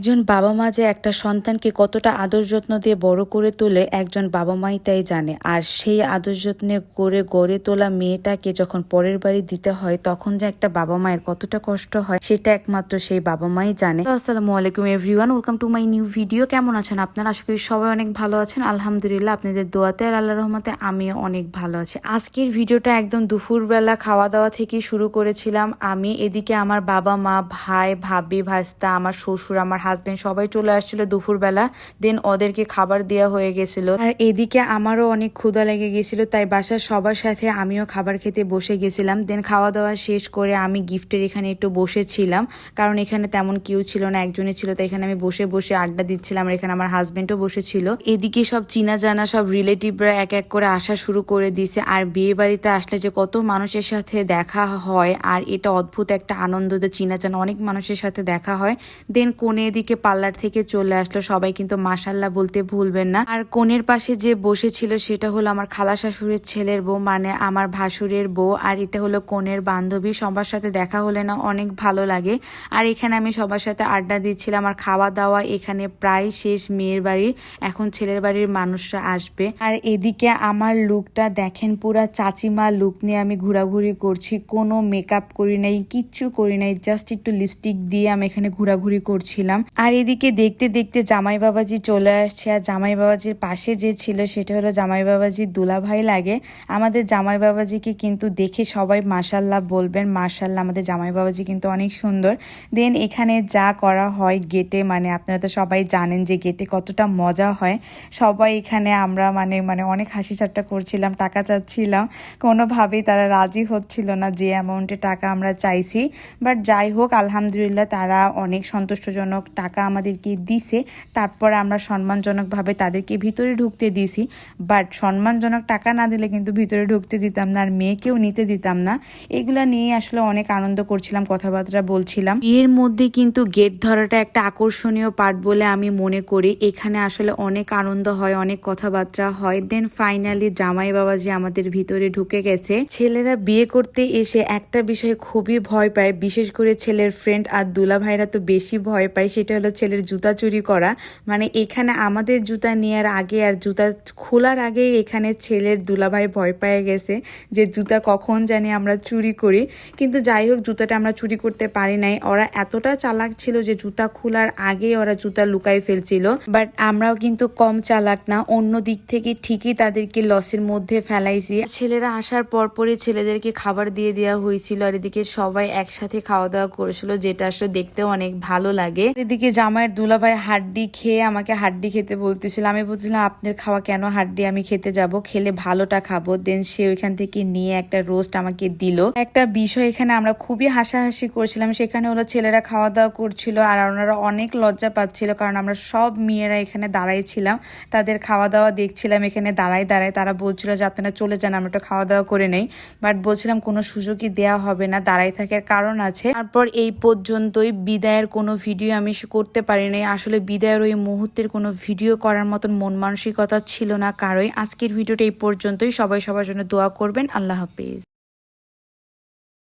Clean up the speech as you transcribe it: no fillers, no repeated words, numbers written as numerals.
একজন বাবা মা যে একটা সন্তানকে কতটা আদর যত্ন দিয়ে বড় করে তোলে একজন বাবা মাই তাই জানে। আর সেই আদর যত্নে করে গড়ে তোলা মেয়েটাকে যখন পরের বাড়ি দিতে হয় তখন যে একটা বাবা মায়ের কতটা কষ্ট হয় সেটা একমাত্র সেই বাবা মাই জানে। আসসালামু আলাইকুম everyone, welcome to my new video. কেমন আছেন আপনারা? আশা করি সবাই অনেক ভালো আছেন। আলহামদুলিল্লাহ, আপনাদের দোয়াতে আর আল্লাহর রহমতে আমিও অনেক ভালো আছি। আজকের ভিডিওটা একদম দুপুরবেলা খাওয়া দাওয়া থেকে শুরু করেছিলাম আমি। এদিকে আমার বাবা মা, ভাই, ভাবি, ভাস্তা, আমার শ্বশুর, আমার হাজবেন্ড সবাই চলে আসছিল দুপুরবেলা। দেন ওদেরকে খাবার দেওয়া হয়ে গেছিল। আর এদিকে আমারও অনেক ক্ষুধা লেগে গেছিল, তাই বাসার সবার সাথে আমিও খাবার খেতে বসে গেছিলাম। দেন খাওয়া দাওয়া শেষ করে আমি গিফটের এখানে একটু বসেছিলাম, কারণ এখানে তেমন কেউ ছিল না, একজনই ছিল। তাই এখানে আমি বসে বসে আড্ডা দিচ্ছিলাম। আর এখানে আমার হাজবেন্ডও বসেছিল। এদিকে সব চিনা জানা সব রিলেটিভরা এক এক করে আসা শুরু করে দিয়েছে। আর বিয়ে বাড়িতে আসলে যে কত মানুষের সাথে দেখা হয়, আর এটা অদ্ভুত একটা আনন্দ যে চিনা জানা অনেক মানুষের সাথে দেখা হয়। দেন কোণে এদিকে পার্লার থেকে চলে আসলো। সবাই কিন্তু মাশাল্লাহ বলতে ভুলবেন না। আর কোণের পাশে যে বসেছিল সেটা হলো আমার খালা শাশুড়ির ছেলের বউ, মানে আমার ভাসুরের বউ। আর এটা হলো কোণের বান্ধবী। সবার সাথে দেখা হলে না অনেক ভালো লাগে। আর এখানে আমি সবার সাথে আড্ডা দিচ্ছিলাম। আর খাওয়া দাওয়া এখানে প্রায় শেষ মেয়ের বাড়ির, এখন ছেলের বাড়ির মানুষরা আসবে। আর এদিকে আমার লুকটা দেখেন, পুরা চাচিমা লুক নিয়ে আমি ঘোরাঘুরি করছি। কোনো মেকআপ করি নাই, কিচ্ছু করি নাই, জাস্ট একটু লিপস্টিক দিয়ে আমি এখানে ঘোরাঘুরি করছিলাম। আর এদিকে দেখতে দেখতে জামাই বাবাজি চলে আসছে। আর জামাই বাবাজির পাশে যে ছিল সেটা হলো জামাই বাবাজির দুলাভাই লাগে। আমাদের জামাই বাবাজিকে কিন্তু দেখে সবাই মাশাল্লাহ বলবেন। মাশাল্লাহ, আমাদের জামাই বাবাজি কিন্তু অনেক সুন্দর। দেন এখানে যা করা হয় গেটে, মানে আপনারা তো সবাই জানেন যে গেটে কতটা মজা হয়। সবাই এখানে আমরা মানে মানে অনেক হাসি ঠাট্টা করছিলাম, টাকা চাচ্ছিলাম। কোনোভাবেই তারা রাজি হচ্ছিল না যে অ্যামাউন্টে টাকা আমরা চাইছি। বাট যাই হোক, আলহামদুলিল্লাহ তারা অনেক সন্তুষ্টজনক টাকা আমাদেরকে দিছে। তারপর আমরা সম্মানজনকভাবে তাদেরকে ভিতরে ঢুকতে দিছি। বাট সম্মানজনক টাকা না দিলে কিন্তু ভিতরে ঢুকতে দিতাম না, আর মেয়েকেও নিতে দিতাম না। এগুলা নিয়ে আসলে অনেক আনন্দ করছিলাম, কথাবার্তা বলছিলাম। এর মধ্যে কিন্তু গেট ধরাটা একটা আকর্ষণীয় পার্ট বলে আমি মনে করি। এখানে আসলে অনেক আনন্দ হয়, অনেক কথাবার্তা হয়। দেন ফাইনালি জামাই বাবাজি আমাদের ভিতরে ঢুকে গেছে। ছেলেরা বিয়ে করতে এসে একটা বিষয়ে খুবই ভয় পায়, বিশেষ করে ছেলের ফ্রেন্ড আর দুলা ভাইরা তো বেশি ভয় পায়, সেটা হলো ছেলের জুতা চুরি করা। মানে এখানে আমাদের জুতা নেওয়ার আগে আর জুতা খোলার আগেই এখানে ছেলের দুলাভাই ভয় পেয়ে গেছে যে জুতা কখন জানি আমরা চুরি করি। কিন্তু যাই হোক, জুতাটা আমরা চুরি করতে পারি নাই। ওরা এতটা চালাক ছিল যে জুতা খোলার আগেই ওরা জুতা লুকাই ফেলছিল। বাট আমরাও কিন্তু কম চালাক না, অন্য দিক থেকে ঠিকই তাদেরকে লসের মধ্যে ফেলাইছি। ছেলেরা আসার পরপরই ছেলেদেরকে খাবার দিয়ে দেওয়া হয়েছিল। আর এদিকে সবাই একসাথে খাওয়া দাওয়া করেছিল, যেটা আসলে দেখতেও অনেক ভালো লাগে। এদিকে জামাইয়ের দুলাভাই হাড্ডি খেয়ে আমাকে হাড্ডি খেতে বলতেছিল। আমি বলছিলাম আপনার খাওয়া কেন হাড্ডি, আমি খেতে যাব, খেলে ভালোটা খাবো। দেন সে ওইখান থেকে নিয়ে একটা রোস্ট আমাকে দিল। একটা বিষয় এখানে আমরা খুবই হাসাহাসি করছিলাম, সেখানে হলো ছেলেরা খাওয়া দাওয়া করছিল আর ওনারা অনেক লজ্জা পাচ্ছিল, কারণ আমরা সব মেয়েরা এখানে দাঁড়াইছিলাম, তাদের খাওয়া দাওয়া দেখছিলাম এখানে দাঁড়ায় দাঁড়ায়। তারা বলছিল যে আপনারা চলে যান, আমরা তো খাওয়া দাওয়া করে নেই। বাট বলছিলাম কোনো সুযোগই দেওয়া হবে না, দাঁড়াই থাকার কারণ আছে। তারপর এই পর্যন্তই, বিদায়ের কোনো ভিডিও আমি করতে পারি নাই। আসলে বিদায়ের ওই মুহূর্তের কোনো ভিডিও করার মতন মন মানসিকতা ছিল না কারোই। আজকের ভিডিওটা এই পর্যন্তই। সবাই সবার জন্য দোয়া করবেন। আল্লাহ হাফেজ।